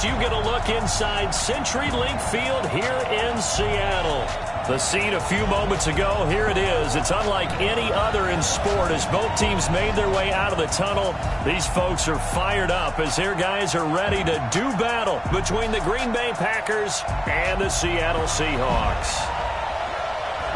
You get a look inside CenturyLink Field here in Seattle. The scene a few moments ago, here it is. It's unlike any other in sport as both teams made their way out of the tunnel. These folks are fired up as their guys are ready to do battle between the Green Bay Packers and the Seattle Seahawks.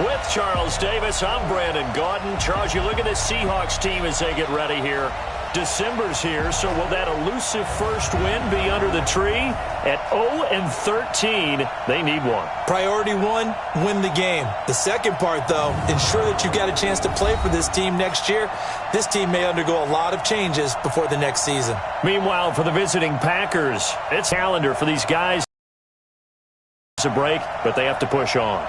With Charles Davis, I'm Brandon Gaudin. Charles, you look at this Seahawks team as they get ready here. December's here, so will that elusive first win be under the tree? At 0-13, they need one. Priority one, win the game. The second part, though, ensure that you've got a chance to play for this team next year. This team may undergo a lot of changes before the next season. Meanwhile, for the visiting Packers, it's calendar for these guys. It's a break, but they have to push on.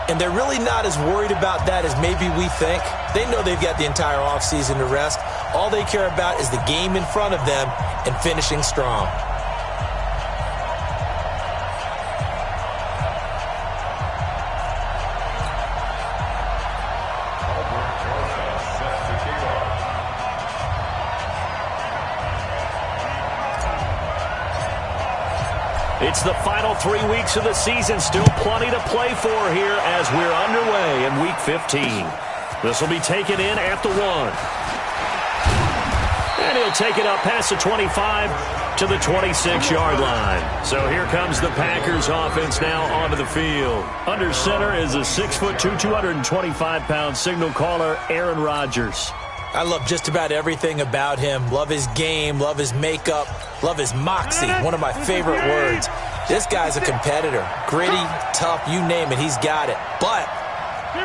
And they're really not as worried about that as maybe we think. They know they've got the entire offseason to rest. All they care about is the game in front of them and finishing strong. It's the final 3 weeks of the season. Still plenty to play for here as we're underway in Week 15. This will be taken in at the 1. And he'll take it up past the 25 to the 26-yard line. So here comes the Packers offense now onto the field. Under center is a 6'2", 225-pound signal caller, Aaron Rodgers. I love just about everything about him. Love his game, love his makeup, love his moxie, one of my favorite words. This guy's a competitor. Gritty, tough, you name it, he's got it. But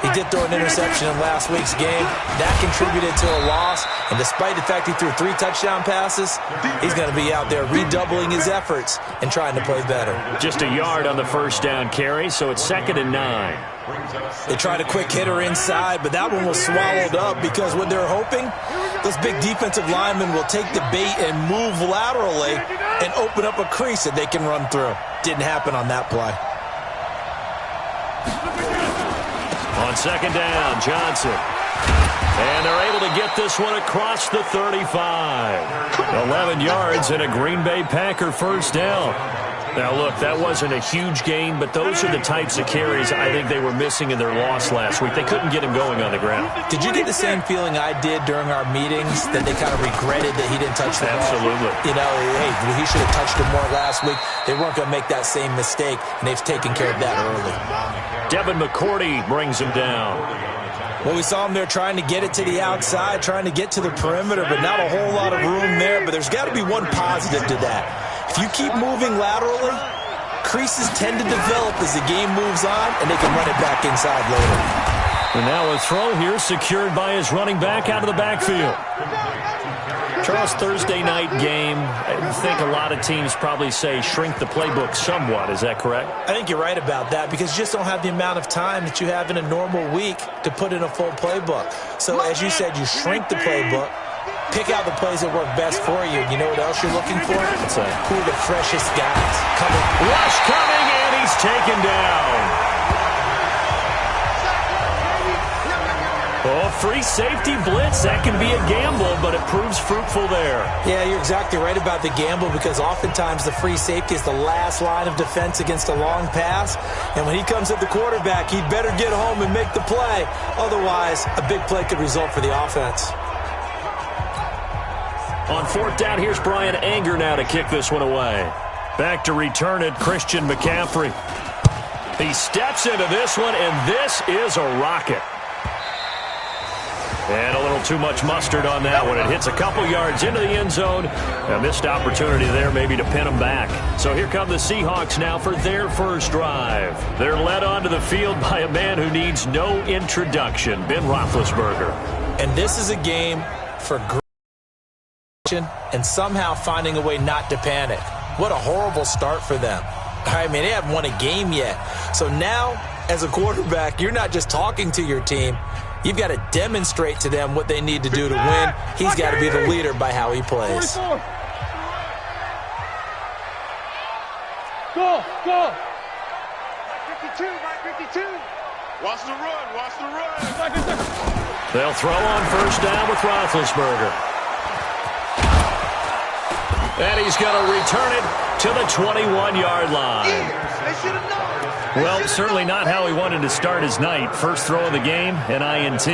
he did throw an interception in last week's game. That contributed to a loss. And despite the fact he threw 3 touchdown passes, he's going to be out there redoubling his efforts and trying to play better. Just a yard on the first down carry, so it's 2nd and 9. They tried a quick hitter inside, but that one was swallowed up because what they're hoping, those big defensive linemen will take the bait and move laterally and open up a crease that they can run through. Didn't happen on that play. On 2nd down, Johnson. And they're able to get this one across the 35. 11 yards and a Green Bay Packer first down. Now, look, that wasn't a huge gain, but those are the types of carries I think they were missing in their loss last week. They couldn't get him going on the ground. Did you get the same feeling I did during our meetings, that they kind of regretted that he didn't touch the ball? Absolutely. You know, hey, he should have touched it more last week. They weren't going to make that same mistake, and they've taken care of that early. Devin McCourty brings him down. Well, we saw him there trying to get it to the outside, trying to get to the perimeter, but not a whole lot of room there. But there's got to be one positive to that. If you keep moving laterally, creases tend to develop as the game moves on, and they can run it back inside later. And now a throw here secured by his running back out of the backfield. Charles, Thursday night game, I think a lot of teams probably say shrink the playbook somewhat. Is that correct? I think you're right about that because you just don't have the amount of time that you have in a normal week to put in a full playbook. So as you said, you shrink the playbook, pick out the plays that work best for you. You know what else you're looking for? What's that? Who are the freshest guys coming? Rush coming, and he's taken down. Oh, free safety blitz. That can be a gamble, but it proves fruitful there. Yeah, you're exactly right about the gamble because oftentimes the free safety is the last line of defense against a long pass. And when he comes at the quarterback, he'd better get home and make the play. Otherwise, a big play could result for the offense. On 4th down, here's Brian Anger now to kick this one away. Back to return it, Christian McCaffrey. He steps into this one, and this is a rocket. And a little too much mustard on that one. It hits a couple yards into the end zone. A missed opportunity there maybe to pin them back. So here come the Seahawks now for their first drive. They're led onto the field by a man who needs no introduction, Ben Roethlisberger. And this is a game for and somehow finding a way not to panic. What a horrible start for them. I mean, they haven't won a game yet. So now, as a quarterback, you're not just talking to your team. You've got to demonstrate to them what they need to do to win. He's got to be the leader by how he plays. Go, go. 52, Mike 52. Watch the run, watch the run. They'll throw on first down with Roethlisberger. And he's going to return it to the 21-yard line. Well, certainly not how he wanted to start his night. First throw of the game, an INT.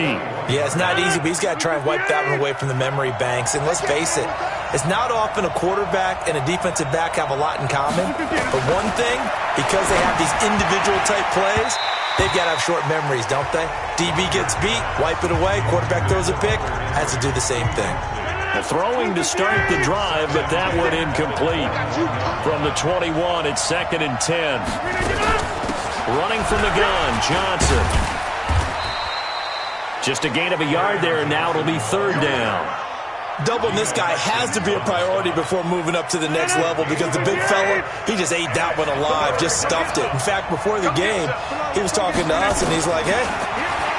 Yeah, it's not easy, but he's got to try and wipe that one away from the memory banks. And let's face it, it's not often a quarterback and a defensive back have a lot in common. But one thing, because they have these individual type plays, they've got to have short memories, don't they? DB gets beat, wipe it away, quarterback throws a pick, has to do the same thing. Throwing to start the drive, but that one incomplete. From the 21, it's 2nd and 10. Running from the gun, Johnson. Just a gain of a yard there, and now it'll be 3rd down. Doubling this guy has to be a priority before moving up to the next level because the big fella, he just ate that one alive, just stuffed it. In fact, before the game, he was talking to us, and he's like, hey,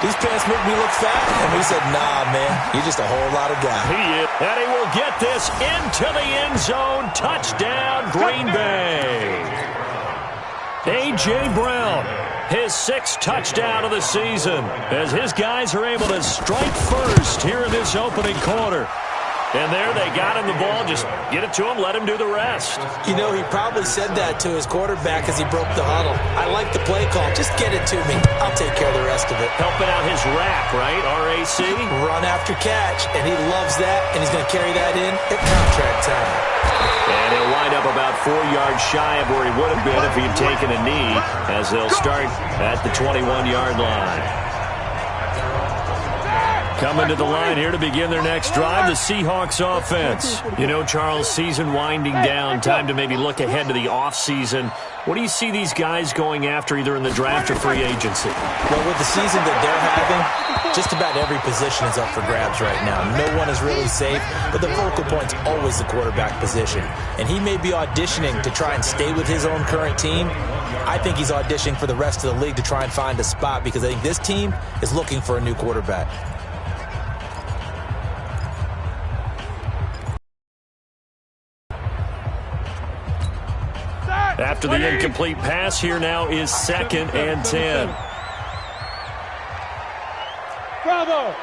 these pants make me look fat. And we said, nah, man, you're just a whole lot of guy. He is. And he will get this into the end zone. Touchdown, Green Bay. A.J. Brown, his 6th touchdown of the season, as his guys are able to strike first here in this opening quarter. And there they got him the ball. Just get it to him, let him do the rest. You know, he probably said that to his quarterback as he broke the huddle. I like the play call. Just get it to me. I'll take care of the rest of it. Helping out his RAC, right? R-A-C? Run after catch. And he loves that, and he's going to carry that in at contract time. And he'll wind up about 4 yards shy of where he would have been if he had taken a knee, as they'll start at the 21-yard line. Coming to the line here to begin their next drive, the Seahawks offense. You know, Charles, season winding down, time to maybe look ahead to the offseason. What do you see these guys going after either in the draft or free agency? Well, with the season that they're having, just about every position is up for grabs right now. No one is really safe, but the focal point's always the quarterback position. And he may be auditioning to try and stay with his own current team. I think he's auditioning for the rest of the league to try and find a spot because I think this team is looking for a new quarterback. After the incomplete pass, here now is 2nd and 10. Bravo!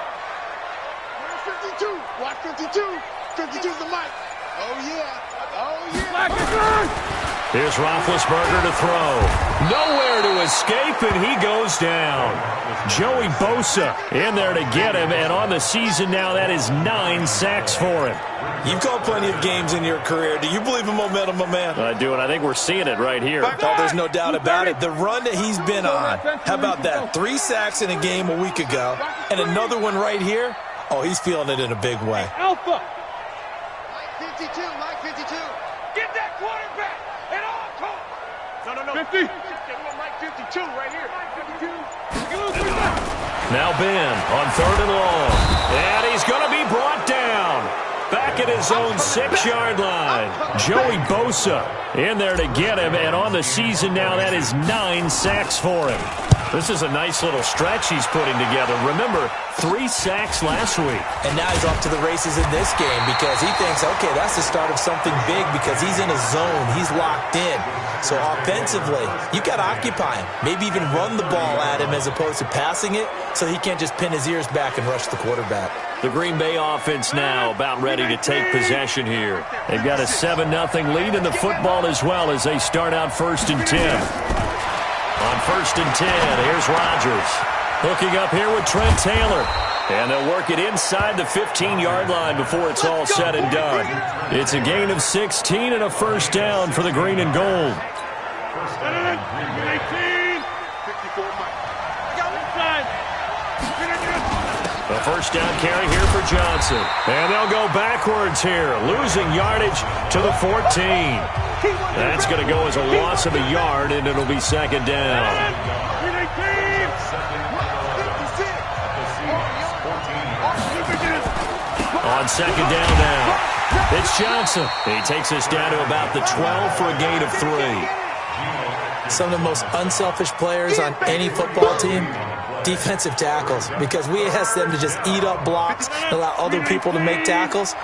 52, watch 52. 52's the mic. Oh, yeah. Oh, yeah. Here's Roethlisberger to throw. Nowhere to escape, and he goes down. Joey Bosa in there to get him, and on the season now, that is 9 sacks for him. You've called plenty of games in your career. Do you believe in momentum, my man? I do, and I think we're seeing it right here. Oh, there's no doubt about it. The run that he's been on, how about that? 3 sacks in a game a week ago, and another one right here. Oh, he's feeling it in a big way. Alpha. Mike 52, Mike 52. Get that quarterback at all costs. No. 50. Mike 52 right here. Mike 52. Now Ben on 3rd and long. And he's going to be brought down. Back at his own 6-yard line. Joey Bosa in there to get him. And on the season now, that is 9 sacks for him. This is a nice little stretch he's putting together. Remember, 3 sacks last week. And now he's off to the races in this game because he thinks, okay, that's the start of something big because he's in a zone. He's locked in. So offensively, you got to occupy him. Maybe even run the ball at him as opposed to passing it so he can't just pin his ears back and rush the quarterback. The Green Bay offense now about ready to take possession here. They've got a 7-0 lead in the football as well as they start out 1st and 10. On 1st and 10, here's Rodgers. Hooking up here with Trent Taylor. And they'll work it inside the 15-yard line before it's all said and done. It's a gain of 16 and a 1st down for the green and gold. A 1st down carry here for Johnson. And they'll go backwards here, losing yardage to the 14. That's going to go as a loss of a yard, and it'll be 2nd down. On 2nd down now, it's Johnson. He takes us down to about the 12 for a gain of 3. Some of the most unselfish players on any football team, defensive tackles, because we ask them to just eat up blocks and allow other people to make tackles.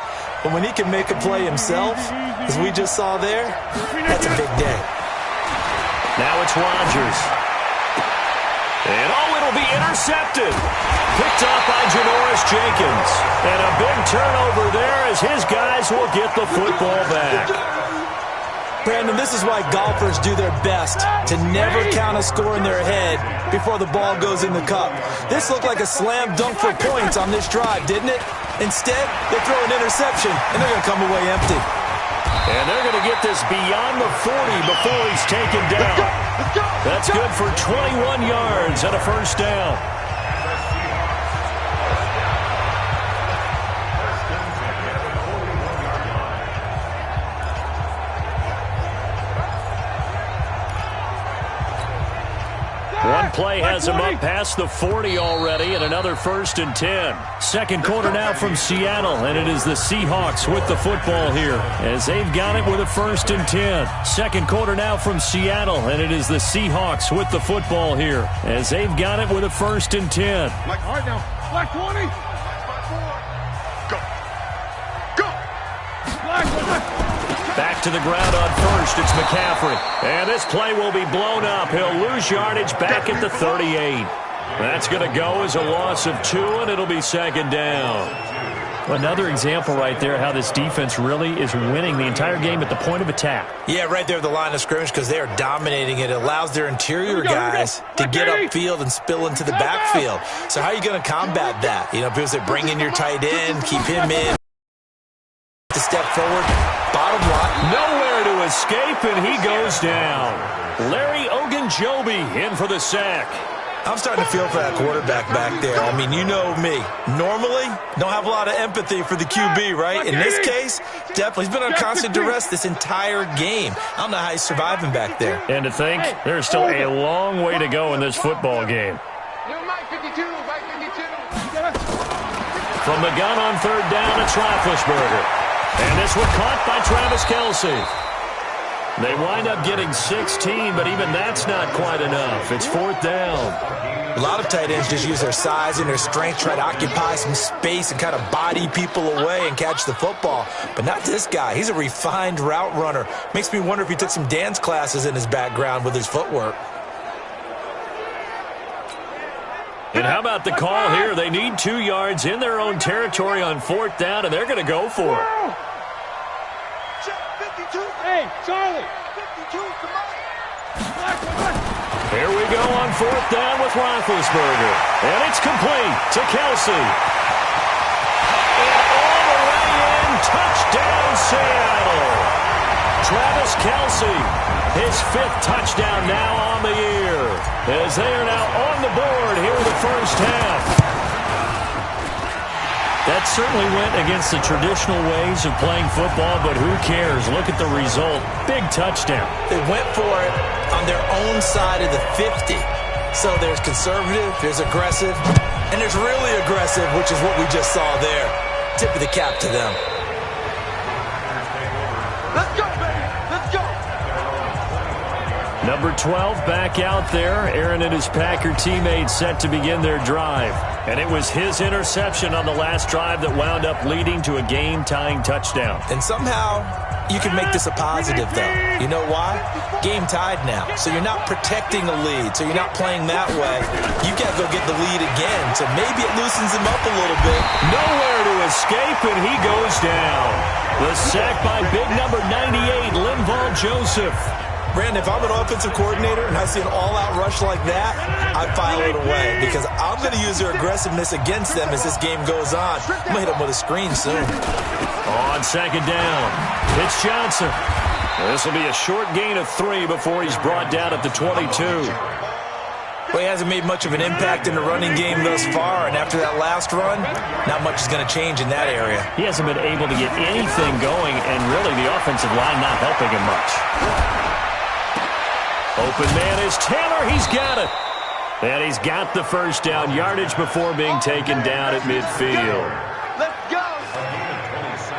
But when he can make a play himself, as we just saw there, that's a big day. Now it's Rodgers. And it'll be intercepted. Picked up by Janoris Jenkins. And a big turnover there as his guys will get the football back. Brandon, this is why golfers do their best to never count a score in their head before the ball goes in the cup. This looked like a slam dunk for points on this drive, didn't it? Instead, they throw an interception, and they're going to come away empty. And they're going to get this beyond the 40 before he's taken down. That's good for 21 yards and a first down. One play has him up past the 40 already, and another 1st and 10. Second quarter now from Seattle, and it is the Seahawks with the football here as they've got it with a 1st and 10. Second quarter now from Seattle, and it is the Seahawks with the football here as they've got it with a 1st and 10. All right now, black 20. Go. Go. Black. Back to the ground on first. It's McCaffrey. And this play will be blown up. He'll lose yardage back at the 38. That's going to go as a loss of 2, and it'll be second down. Another example right there how this defense really is winning the entire game at the point of attack. Yeah, right there at the line of scrimmage because they are dominating it. It allows their interior guys to get upfield and spill into the backfield. So how are you going to combat that? You know, people say bring in your tight end, keep him in, to step forward. Bottom line, nowhere to escape, and he goes down. Larry Ogunjobi in for the sack. I'm starting to feel for that quarterback back there. I mean, you know me. Normally, don't have a lot of empathy for the QB, right? In this case, definitely. He's been on constant duress this entire game. I don't know how he's surviving back there. And to think, there's still a long way to go in this football game. From the gun on third down, it's Roethlisberger. And this one caught by Travis Kelce. They wind up getting 16, but even that's not quite enough. It's 4th down. A lot of tight ends just use their size and their strength, try to occupy some space and kind of body people away and catch the football. But not this guy. He's a refined route runner. Makes me wonder if he took some dance classes in his background with his footwork. And how about the call here? They need 2 yards in their own territory on 4th down, and they're going to go for it. Hey, Charlie. 52, come on. Here we go on 4th down with Roethlisberger. And it's complete to Kelce. And all the way in, touchdown Seattle. Travis Kelce, his 5th touchdown now on the year, as they are now on the board here in the first half. That certainly went against the traditional ways of playing football, but who cares? Look at the result. Big touchdown. They went for it on their own side of the 50. So there's conservative, there's aggressive, and there's really aggressive, which is what we just saw there. Tip of the cap to them. Let's go, baby. Let's go. Number 12 back out there. Aaron and his Packer teammates set to begin their drive. And it was his interception on the last drive that wound up leading to a game-tying touchdown. And somehow you can make this a positive, though. You know why? Game tied now. So you're not protecting a lead. So you're not playing that way. You got to go get the lead again. So maybe it loosens him up a little bit. Nowhere to escape, and he goes down. The sack by big number 98, Linval Joseph. Brandon, if I'm an offensive coordinator and I see an all-out rush like that, I file it away because I'm going to use their aggressiveness against them as this game goes on. I'm going to hit them with a screen soon. On second down, it's Johnson. This will be a short gain of 3 before he's brought down at the 22. Well, he hasn't made much of an impact in the running game thus far, and after that last run, not much is going to change in that area. He hasn't been able to get anything going, and really the offensive line not helping him much. Open man is Taylor. He's got it. And he's got the first down yardage before being taken down at midfield. Let's go.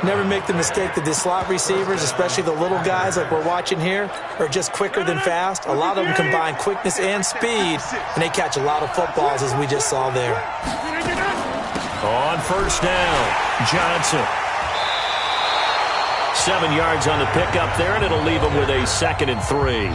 Never make the mistake that the slot receivers, especially the little guys like we're watching here, are just quicker than fast. A lot of them combine quickness and speed, and they catch a lot of footballs as we just saw there. On first down, Johnson. 7 yards on the pickup there, and it'll leave him with a 2nd and 3.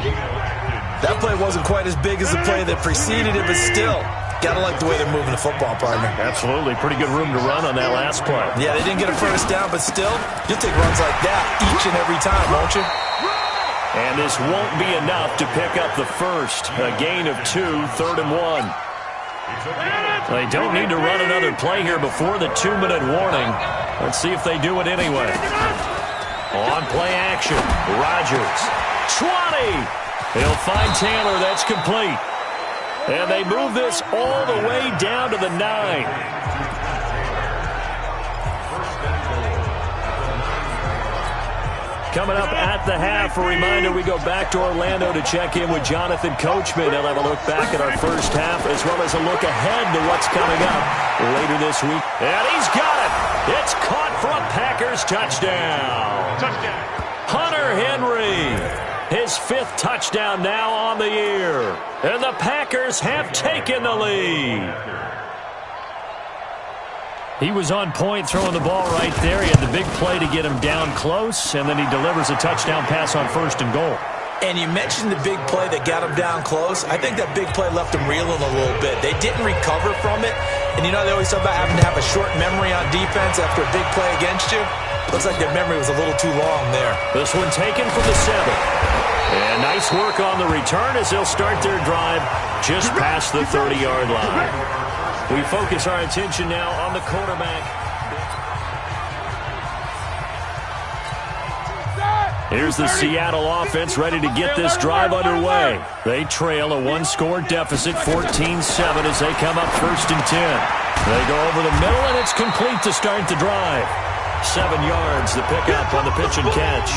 That play wasn't quite as big as the play that preceded it, but still, gotta like the way they're moving the football, partner. Absolutely. Pretty good room to run on that last play. Yeah, they didn't get a first down, but still, you'll take runs like that each and every time, won't you? And this won't be enough to pick up the first. A gain of 2, 3rd and 1. They don't need to run another play here before the 2-minute warning. Let's see if they do it anyway. On play action, Rodgers. 20! He'll find Taylor. That's complete. And they move this all the way down to the 9. Coming up at the half, a reminder, we go back to Orlando to check in with Jonathan Coachman. He'll have a look back at our first half as well as a look ahead to what's coming up later this week. And he's got it. It's caught for a Packers touchdown. Touchdown. Hunter Henry, his 5th touchdown now on the year. And the Packers have taken the lead. He was on point throwing the ball right there. He had the big play to get him down close, and then he delivers a touchdown pass on 1st and goal. And you mentioned the big play that got him down close. I think that big play left him reeling a little bit. They didn't recover from it. And you know they always talk about having to have a short memory on defense after a big play against you. Looks like their memory was a little too long there. This one taken from the 7. And nice work on the return as they'll start their drive just past the 30-yard line. We focus our attention now on the quarterback. Here's the Seattle offense ready to get this drive underway. They trail a 1-score deficit, 14-7, as they come up 1st and 10. They go over the middle, and it's complete to start the drive. 7 yards, the pickup on the pitch and catch.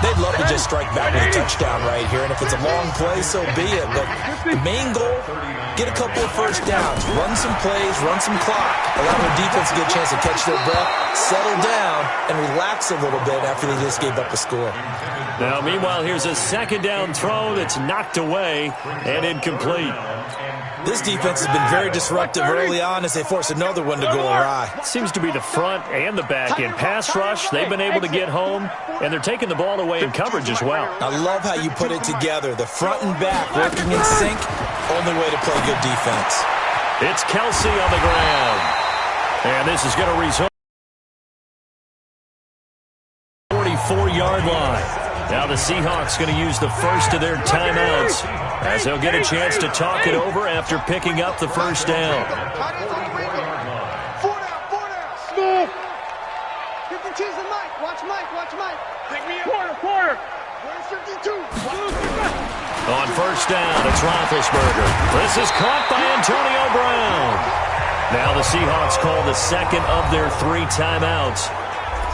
They'd love to just strike back with a touchdown right here, and if it's a long play, so be it. But the main goal, get a couple of first downs, run some plays, run some clock, allow their defense to get a chance to catch their breath, settle down, and relax a little bit after they just gave up a score. Now, meanwhile, here's a 2nd down throw that's knocked away and incomplete. This defense has been very disruptive early on as they force another one to go awry. Seems to be the front and the back end. Pass rush, they've been able to get home, and they're taking the ball away in coverage as well. I love how you put it together. The front and back working in sync, only way to play good defense. It's Kelsey on the ground. And this is going to result in the 44-yard line. Now the Seahawks going to use the first of their timeouts as they'll get a chance to talk it over after picking up the first down. 4 down. Get the cheese and Mike. Watch Mike. Take me in. Quarter. Where's 52? On first down, it's Roethlisberger. This is caught by Antonio Brown. Now the Seahawks call the 2nd of their 3 timeouts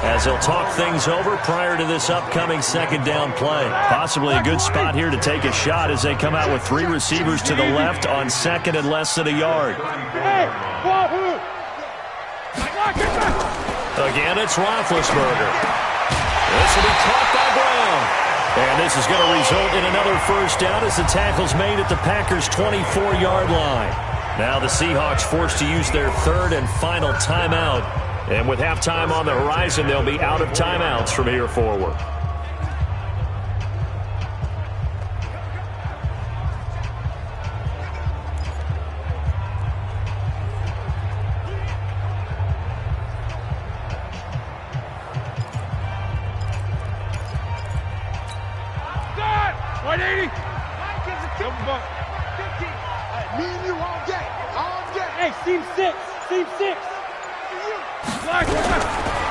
as they'll talk things over prior to this upcoming 2nd down play. Possibly a good spot here to take a shot as they come out with 3 receivers to the left on 2nd and less than a yard. Again, it's Roethlisberger. This will be caught by Brown. And this is going to result in another first down as the tackle's made at the Packers' 24-yard line. Now the Seahawks forced to use their 3rd and final timeout. And with halftime on the horizon, they'll be out of timeouts from here forward. Me and you all day. Hey, seam 6.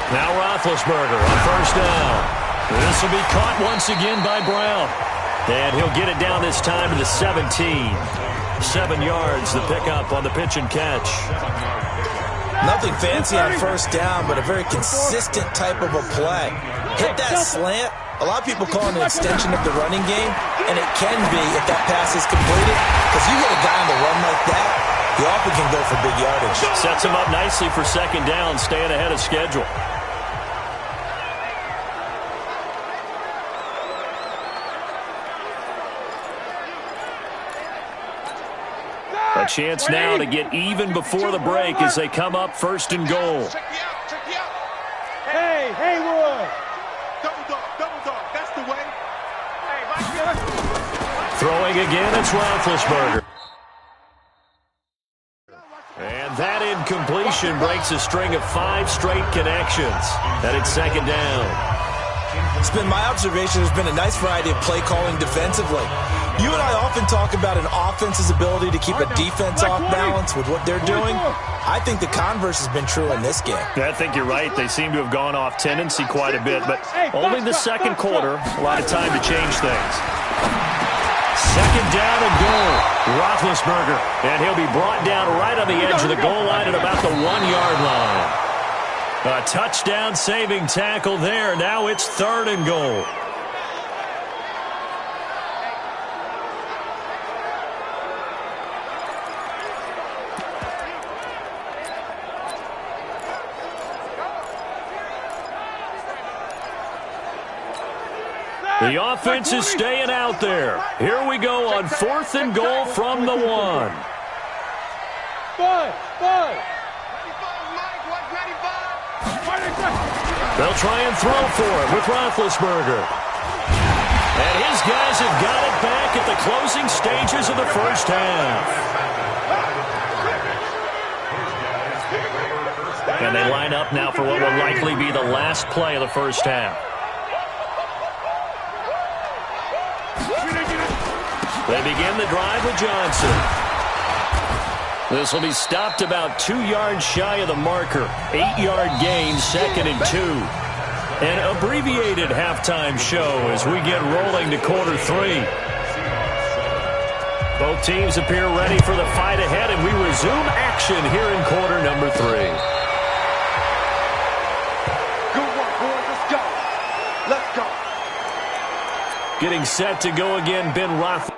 Now Roethlisberger on first down. This will be caught once again by Brown. And he'll get it down this time to the 17. 7 yards, the pickup on the pitch and catch. Nothing fancy on first down, but a very consistent type of a play. Hit that slant. A lot of people call it an extension of the running game, and it can be if that pass is completed, because you hit a guy on the run like that, he often can go for big yardage. Sets him up nicely for 2nd down, staying ahead of schedule. A chance now to get even before the break as they come up 1st and goal. Check me out. Hey, Haywood. Double dog. That's the way. Hey, Mike. Throwing again, it's Roethlisberger. And that incompletion breaks a string of 5 straight connections. And it's 2nd down. It's been my observation there's been a nice variety of play calling defensively. You and I often talk about an offense's ability to keep a defense off balance with what they're doing. I think the converse has been true in this game. I think you're right. They seem to have gone off tendency quite a bit, but only the second quarter. A lot of time to change things. Second down and goal. Roethlisberger, and he'll be brought down right on the edge of the goal line at about the 1-yard line. A touchdown-saving tackle there. Now it's 3rd and goal. The offense is staying out there. Here we go on 4th and goal from the 1. They'll try and throw for it with Roethlisberger. And his guys have got it back at the closing stages of the first half. And they line up now for what will likely be the last play of the first half. They begin the drive with Johnson. This will be stopped about 2 yards shy of the marker. 8-yard gain, 2nd and 2. An abbreviated halftime show as we get rolling to quarter 3. Both teams appear ready for the fight ahead, and we resume action here in quarter number 3. Good work, boys. Let's go. Let's go. Getting set to go again, Ben Roethlisberger.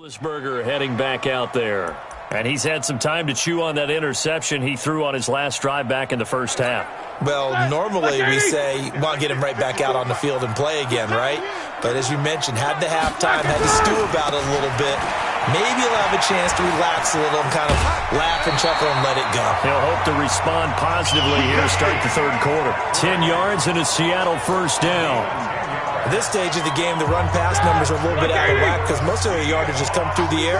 Roethlisberger heading back out there. And he's had some time to chew on that interception he threw on his last drive back in the first half. Well, normally we say, want to get him right back out on the field and play again, right? But as you mentioned, had the halftime, had to stew about it a little bit. Maybe he'll have a chance to relax a little and kind of laugh and chuckle and let it go. He'll hope to respond positively here to start the third quarter. 10 yards and a Seattle first down. At this stage of the game, the run-pass numbers are a little bit out of whack because most of their yardage has come through the air.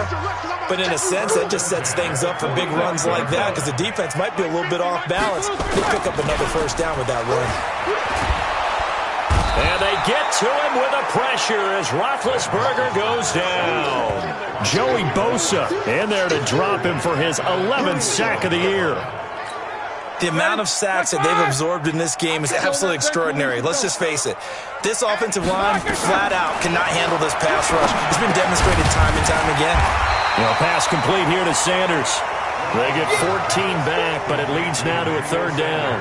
But in a sense, that just sets things up for big runs like that because the defense might be a little bit off balance. They'll pick up another first down with that run. And they get to him with a pressure as Roethlisberger goes down. Joey Bosa in there to drop him for his 11th sack of the year. The amount of sacks that they've absorbed in this game is absolutely extraordinary. Let's just face it. This offensive line, flat out, cannot handle this pass rush. It's been demonstrated time and time again. Pass complete here to Sanders. They get 14 back, but it leads now to a third down.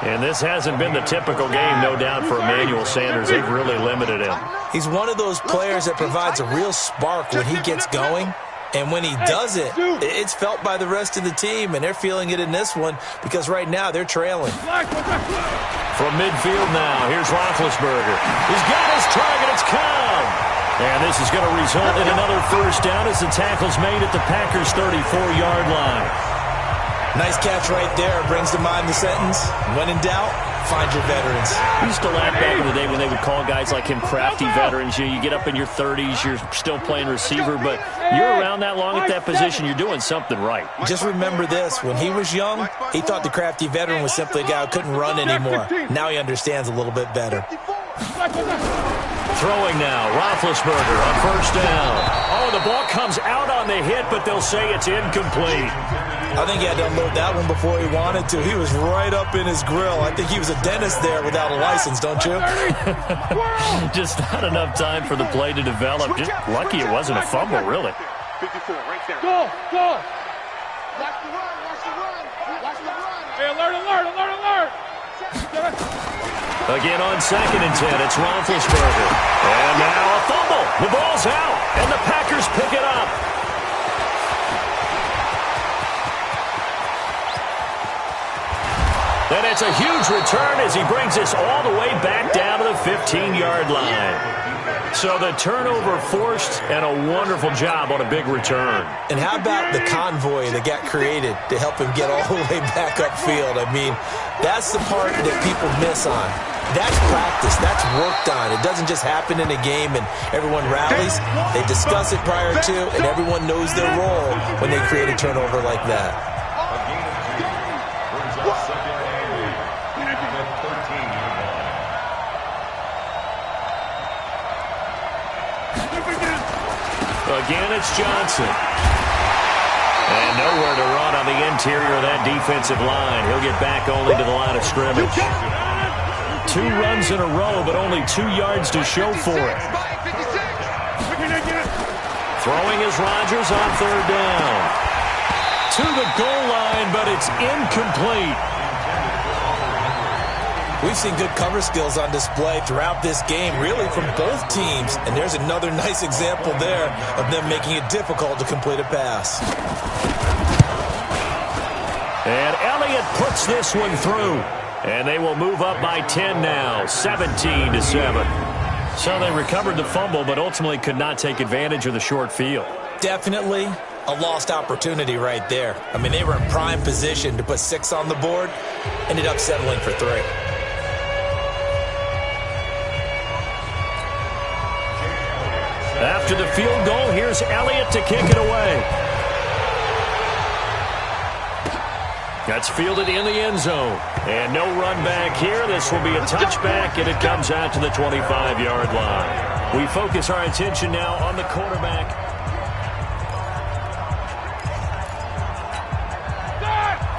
And this hasn't been the typical game, no doubt, for Emmanuel Sanders. They've really limited him. He's one of those players that provides a real spark when he gets going. And when he does it, it's felt by the rest of the team, and they're feeling it in this one because right now they're trailing. From midfield now, here's Roethlisberger. He's got his target. It's come. And this is going to result in another first down as the tackle's made at the Packers' 34-yard line. Nice catch right there. Brings to mind the sentence, when in doubt, find your veterans. We used to laugh back in the day when they would call guys like him crafty veterans. You get up in your 30s, you're still playing receiver, but you're around that long at that position, you're doing something right. Just remember this. When he was young, he thought the crafty veteran was simply a guy who couldn't run anymore. Now he understands a little bit better. Throwing now, Roethlisberger on first down. Oh, the ball comes out on the hit, but they'll say it's incomplete. I think he had to unload that one before he wanted to. He was right up in his grill. I think he was a dentist there without a license, don't you? Just not enough time for the play to develop. Just lucky it wasn't a fumble, really. 54, right there. Go! Watch the run, watch the run. Watch the run. Hey, alert! Again on 2nd and 10, it's Roethlisberger. And now a fumble. The ball's out, and the Packers pick it up. And it's a huge return as he brings us all the way back down to the 15-yard line. So the turnover forced, and a wonderful job on a big return. And how about the convoy that got created to help him get all the way back upfield? I mean, that's the part that people miss on. That's practice. That's worked on. It doesn't just happen in a game and everyone rallies. They discuss it prior to, and everyone knows their role when they create a turnover like that. Again, it's Johnson. And nowhere to run on the interior of that defensive line. He'll get back only to the line of scrimmage. 2 runs in a row, but only 2 yards to show for it. Throwing is Rodgers on 3rd down. To the goal line, but it's incomplete. We've seen good cover skills on display throughout this game, really from both teams. And there's another nice example there of them making it difficult to complete a pass. And Elliott puts this one through. And they will move up by 10 now, 17-7. So they recovered the fumble, but ultimately could not take advantage of the short field. Definitely a lost opportunity right there. I mean, they were in prime position to put 6 on the board, ended up settling for 3. After the field goal, here's Elliott to kick it away. That's fielded in the end zone. And no run back here. This will be a touchback, and it comes out to the 25-yard line. We focus our attention now on the quarterback.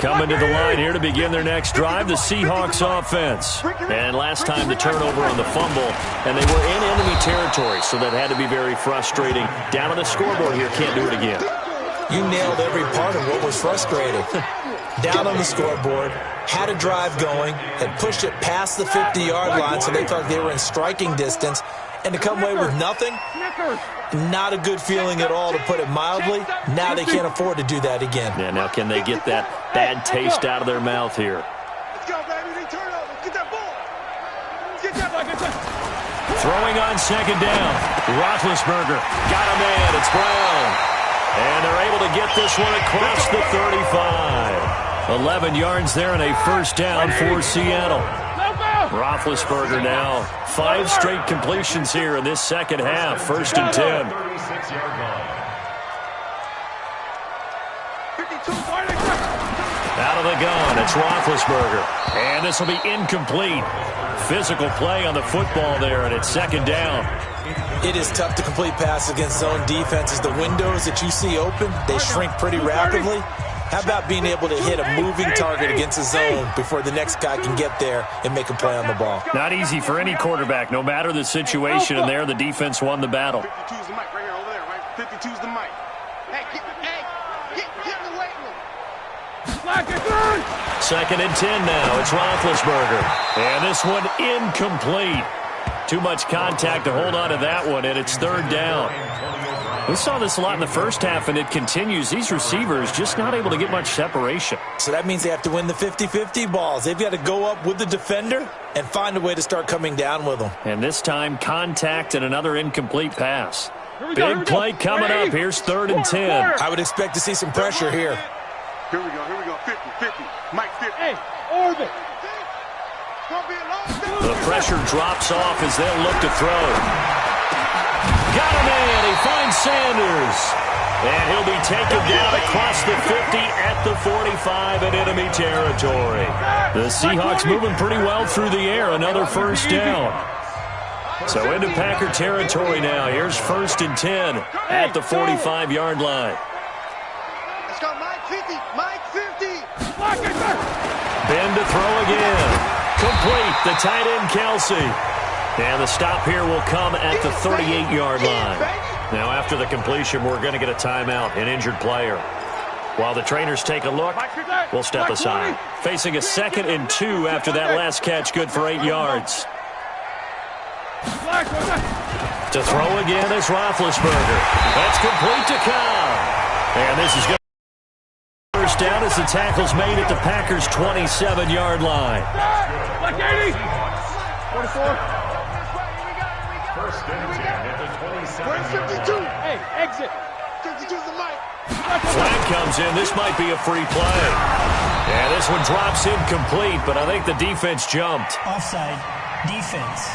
Coming to the line here to begin their next drive, the Seahawks offense. And last time the turnover on the fumble, and they were in enemy territory, so that had to be very frustrating. Down on the scoreboard here, can't do it again. You nailed every part of what was frustrating. Down on the scoreboard, had a drive going, had pushed it past the 50-yard line so they thought they were in striking distance, and to come away with nothing, not a good feeling at all, to put it mildly. Now they can't afford to do that again. Yeah, now can they get that bad taste out of their mouth here? Let's go, baby. They turn over. Get that ball. Get that. Throwing on 2nd down. Roethlisberger got a man. It's Brown. And they're able to get this one across the 35. 11 yards there and a first down for Seattle. Roethlisberger now 5 straight completions here in this second half. 1st and 10. Out of the gun, it's Roethlisberger. And this will be incomplete. Physical play on the football there, and it's 2nd down. It is tough to complete passes against zone defenses. The windows that you see open, they shrink pretty rapidly. How about being able to hit a moving target against a zone before the next guy can get there and make a play on the ball? Not easy for any quarterback, no matter the situation, and there the defense won the battle. 52's the mic right here, over there, right? 52's the mic. Hey, get in the weight room. 2nd and 10 now. It's Roethlisberger. And this one incomplete. Too much contact to hold on to that one, and it's 3rd down. We saw this a lot in the first half, and it continues. These receivers just not able to get much separation. So that means they have to win the 50-50 balls. They've got to go up with the defender and find a way to start coming down with them. And this time, contact and another incomplete pass. Big play coming up. Here's 3rd and 10. I would expect to see some pressure here. Here we go. 50. Mike 50. Hey, orbit. The pressure drops off as they'll look to throw. Got a man. He finds Sanders. And he'll be taken down across the 50 at the 45 in enemy territory. The Seahawks moving pretty well through the air. Another first down. So into Packer territory now. Here's 1st and 10 at the 45-yard line. Let's go, Mike 50. Mike 50. Ben to throw again. Complete. The tight end, Kelsey. And the stop here will come at the 38-yard line. Now after the completion, we're going to get a timeout, an injured player. While the trainers take a look, we'll step aside. Facing a 2nd and 2 after that last catch, good for 8 yards. To throw again is Roethlisberger. That's complete to Cobb. And this is going to be first down as the tackle's made at the Packers' 27-yard line. Like 80. 44. First and 10 at the 27. 52. Hey, exit. 52's the mic. Flag comes in. This might be a free play. And this one drops incomplete, but I think the defense jumped. Offside. Defense.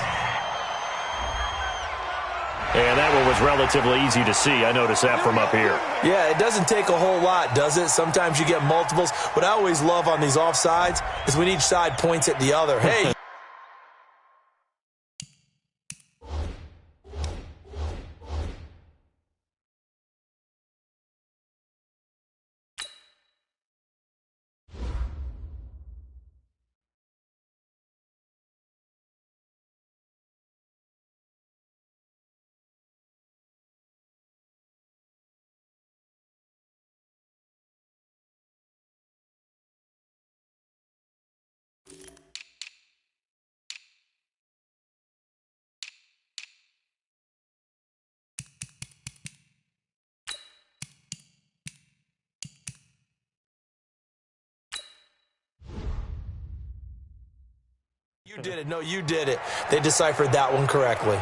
And that one was relatively easy to see. I noticed that from up here. Yeah, it doesn't take a whole lot, does it? Sometimes you get multiples. What I always love on these offsides is when each side points at the other. Hey. You did it. No, you did it. They deciphered that one correctly.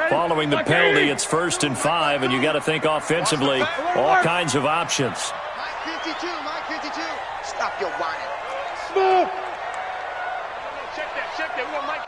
Following the penalty, it's 1st and 5, and you got to think offensively, all kinds of options. Mike 52. Mike 52. Stop your whining. Move. Check that. We want Mike.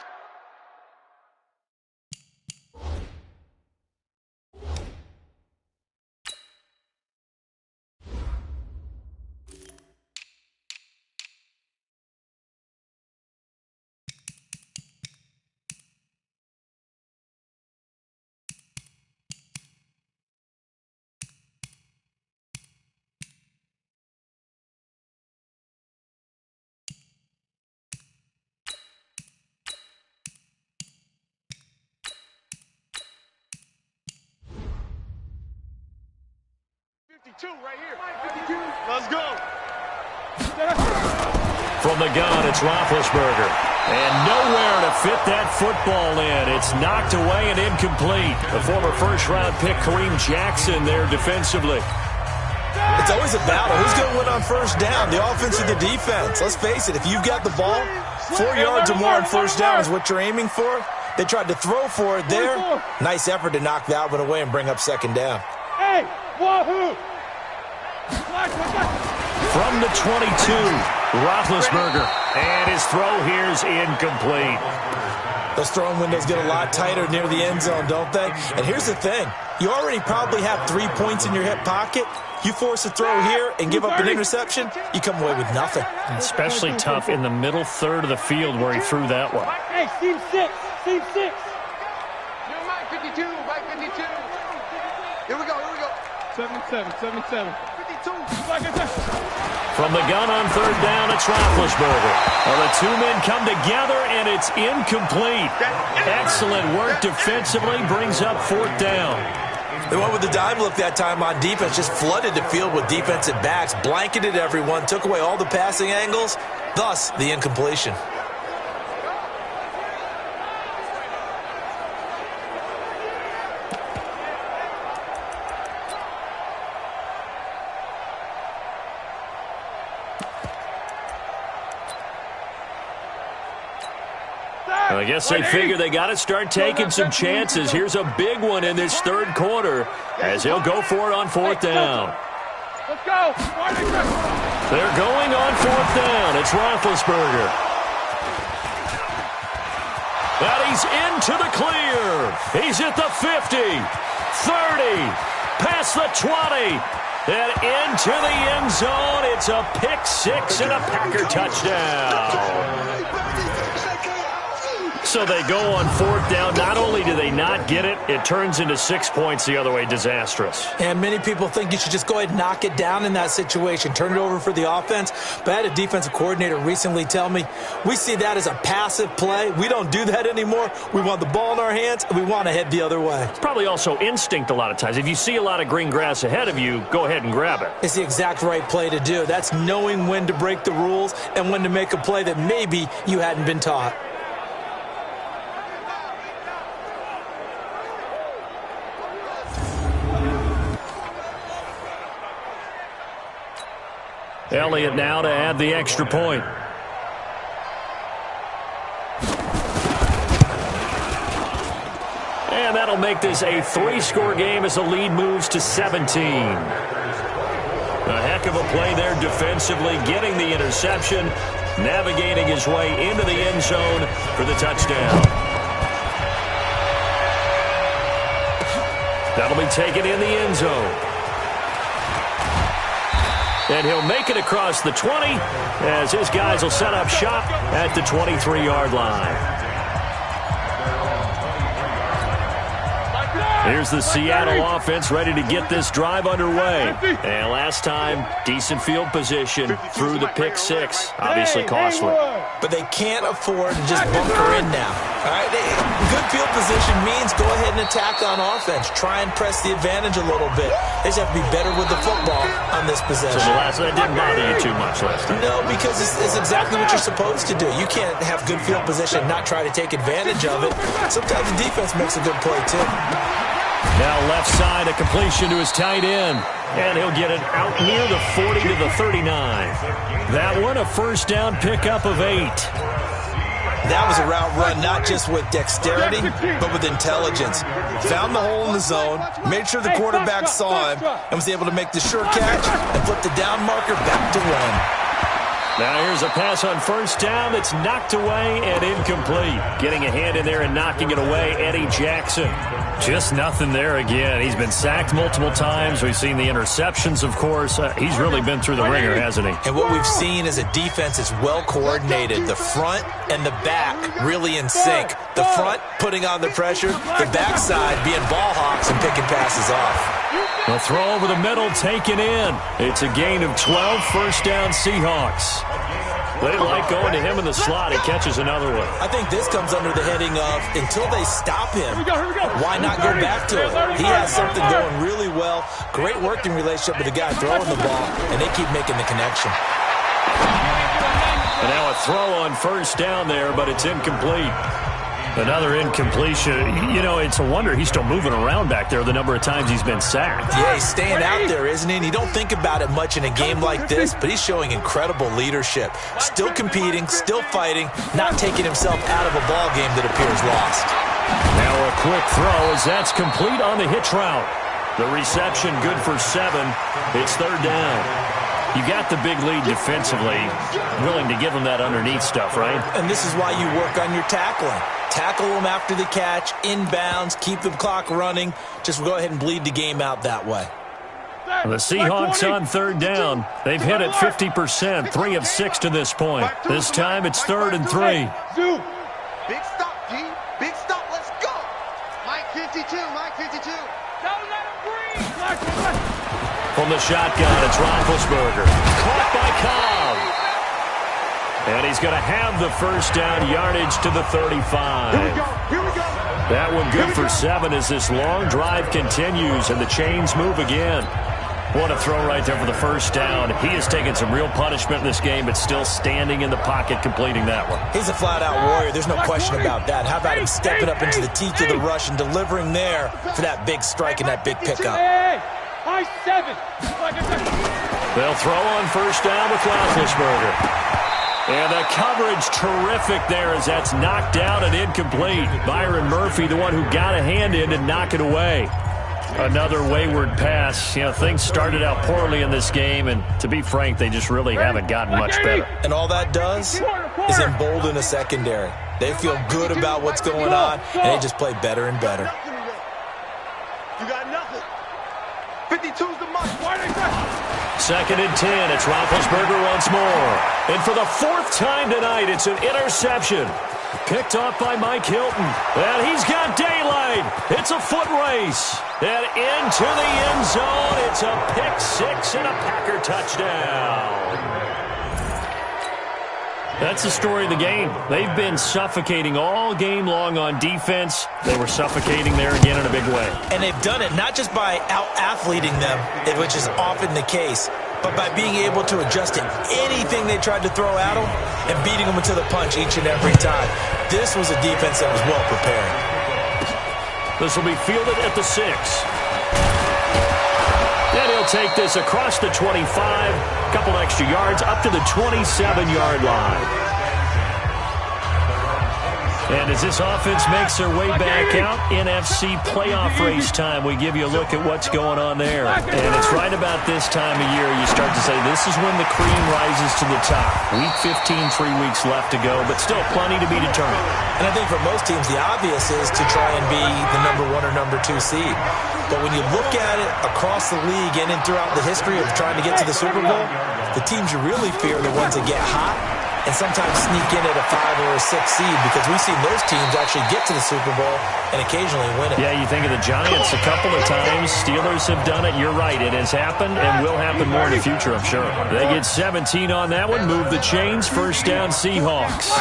Right here. Let's go. From the gun, it's Roethlisberger. And nowhere to fit that football in. It's knocked away and incomplete. The former first-round pick, Kareem Jackson, there defensively. It's always a battle. Who's going to win on first down, the offense or the defense? Let's face it, if you've got the ball, 4 yards or more on first down is what you're aiming for. They tried to throw for it there. Nice effort to knock that one away and bring up 2nd down. Hey, wahoo! From the 22, Roethlisberger. And his throw here's incomplete. Those throwing windows get a lot tighter near the end zone, don't they? And here's the thing. You already probably have 3 points in your hip pocket. You force a throw here and give up an interception, you come away with nothing. Especially tough in the middle third of the field where he threw that one. Hey, team 6. Team 6. Mike 52. Mike 52. Here we go. 77. 52. From the gun on 3rd down, it's Roethlisberger. Well, the 2 men come together, and it's incomplete. Excellent work defensively, brings up 4th down. They went with the dime look that time on defense, just flooded the field with defensive backs, blanketed everyone, took away all the passing angles, thus the incompletion. I guess they figure they got to start taking some chances. Here's a big one in this 3rd quarter as he'll go for it on 4th down. Let's go. They're going on 4th down. It's Roethlisberger. And he's into the clear. He's at the 50, 30, past the 20. And into the end zone. It's a pick six and a Packer touchdown. So they go on fourth down. Not only do they not get it, it turns into 6 points the other way. Disastrous. And many people think you should just go ahead and knock it down in that situation. Turn it over for the offense. But I had a defensive coordinator recently tell me, we see that as a passive play. We don't do that anymore. We want the ball in our hands, and we want to head the other way. It's probably also instinct a lot of times. If you see a lot of green grass ahead of you, go ahead and grab it. It's the exact right play to do. That's knowing when to break the rules and when to make a play that maybe you hadn't been taught. Elliott now to add the extra point. And that'll make this a 3-score game as the lead moves to 17. A heck of a play there defensively, getting the interception, navigating his way into the end zone for the touchdown. That'll be taken in the end zone. And he'll make it across the 20 as his guys will set up shop at the 23-yard line. Here's the Seattle offense ready to get this drive underway. And last time, decent field position through the pick six. Obviously costly. But they can't afford to just bunker in now. All right, good field position means go ahead and attack on offense. Try and press the advantage a little bit. They just have to be better with the football on this possession. So that didn't bother you too much last time? No, because it's exactly what you're supposed to do. You can't have good field position and not try to take advantage of it. Sometimes the defense makes a good play, too. Now left side, a completion to his tight end. And he'll get it out near the 40 to the 39. That one, a first down pickup of 8. That was a route run not just with dexterity, but with intelligence. Found the hole in the zone, made sure the quarterback saw him, and was able to make the sure catch and flip the down marker back to 1. Now here's a pass on first down that's knocked away and incomplete. Getting a hand in there and knocking it away, Eddie Jackson. Just nothing there again. He's been sacked multiple times. We've seen the interceptions, of course. He's really been through the ringer, hasn't he? And what we've seen is a defense that's well coordinated. The front and the back really in sync. The front putting on the pressure, the backside being ball hawks and picking passes off. The throw over the middle taken in. It's a gain of 12, first down Seahawks. They like going to him in the slot. He catches another one. I think this comes under the heading of until they stop him, why not go back to it? He has something going really well. Great working relationship with the guy throwing the ball, and they keep making the connection. And now a throw on first down there, but it's incomplete. Another incompletion. You know, it's a wonder he's still moving around back there the number of times he's been sacked. Yeah, he's staying out there, isn't he? And you don't think about it much in a game like this, but he's showing incredible leadership. Still competing, still fighting, not taking himself out of a ball game that appears lost. Now a quick throw as that's complete on the hitch route. The reception good for 7. It's third down. You got the big lead defensively, willing to give them that underneath stuff, right? And this is why you work on your tackling. Tackle them after the catch, inbounds, keep the clock running. Just go ahead and bleed the game out that way. The Seahawks on third down. They've hit it 50%, 3 of 6 to this point. This time it's 3rd and 3. Big stop, G. Big stop. Let's go. Mike 52, Mike 52. Don't let him breathe. From the shotgun, it's Roethlisberger. Caught by Cobb. And he's going to have the first down, yardage to the 35. Here we go. Here we go. That one good for 7 as this long drive continues and the chains move again. What a throw right there for the first down. He has taken some real punishment in this game, but still standing in the pocket, completing that one. He's a flat-out warrior. There's no question about that. How about him stepping up into the teeth of the rush and delivering there for that big strike and that big pickup? They'll throw on first down with Roethlisberger. And the coverage terrific there as that's knocked down and incomplete. Byron Murphy, the one who got a hand in to knock it away. Another wayward pass. You know, things started out poorly in this game, and to be frank, they just really haven't gotten much better. And all that does is embolden a secondary. They feel good about what's going on, and they just play better and better. You got nothing. 52's the mark. Why they 2nd and 10. It's Roethlisberger once more. And for the 4th time tonight, it's an interception. Picked off by Mike Hilton. And he's got daylight. It's a foot race. And into the end zone. It's a pick six and a Packer touchdown. That's the story of the game. They've been suffocating all game long on defense. They were suffocating there again in a big way. And they've done it not just by out-athleting them, which is often the case, but by being able to adjust to anything they tried to throw at them and beating them to the punch each and every time. This was a defense that was well prepared. This will be fielded at the 6. And he'll take this across the 25, a couple extra yards, up to the 27-yard line. And as this offense makes their way back out, NFC playoff race time, we give you a look at what's going on there. And it's right about this time of year you start to say this is when the cream rises to the top. Week 15, 3 weeks left to go, but still plenty to be determined. And I think for most teams, the obvious is to try and be the number 1 or number 2 seed. But when you look at it across the league and throughout the history of trying to get to the Super Bowl, the teams you really fear are the ones that get hot and sometimes sneak in at a 5 or a 6 seed, because we've seen those teams actually get to the Super Bowl and occasionally win it. Yeah, you think of the Giants a couple of times. Steelers have done it. You're right. It has happened and will happen more in the future, I'm sure. They get 17 on that one. Move the chains. First down, Seahawks.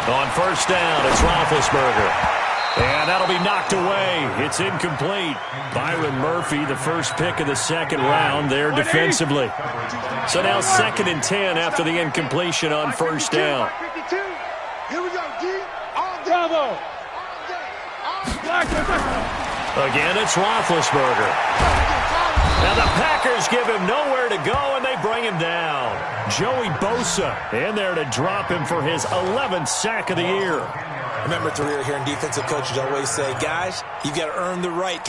On first down, it's Roethlisberger. And that'll be knocked away. It's incomplete. Byron Murphy, the first pick of the 2nd round there defensively. So now 2nd and 10 after the incompletion on first down. Here we go, D. Bravo. Again, it's Roethlisberger. Now the Packers give him nowhere to go, and they bring him down. Joey Bosa in there to drop him for his 11th sack of the year. Remember, Tarir, here in defensive coaches always say, guys, you've got to earn the right to